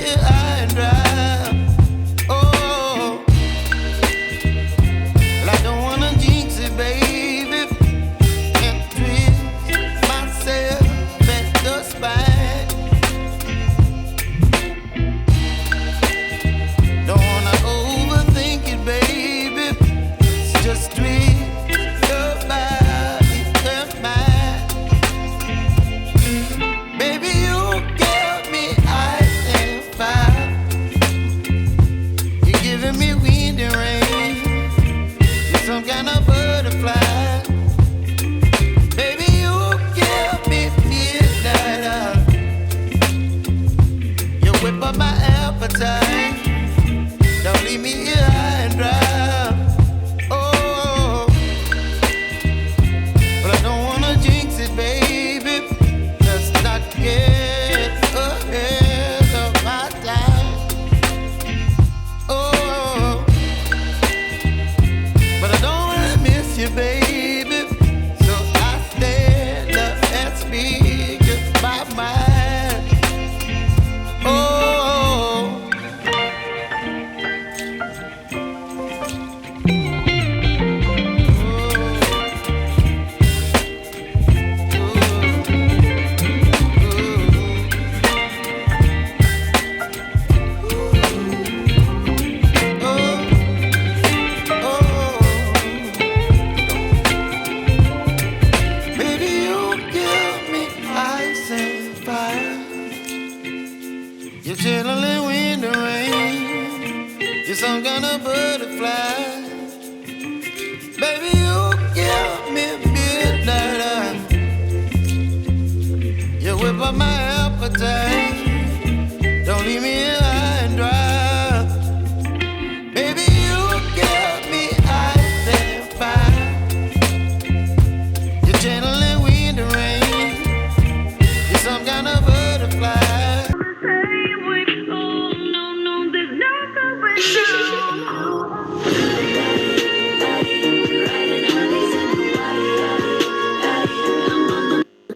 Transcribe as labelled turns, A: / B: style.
A: here high and dry. Oh, well, I don't wanna jinx it, baby, and twist myself at the spine. Don't wanna overthink it, baby. It's just twist your body and mine. Baby, you give me ice and fire. You're giving me wind and rain. You're some kind of butterfly. Baby, you give me midnight. You whip up my appetite. Don't leave me here high and dry. Oh, but I don't wanna jinx it, baby. Let's not get ahead of my time. Oh, but I don't wanna miss you, baby. So I stand up and speak my mind. Oh. You're chilling wind and rain. You're some kind of butterfly. Baby, you give me midnight. You whip up my appetite.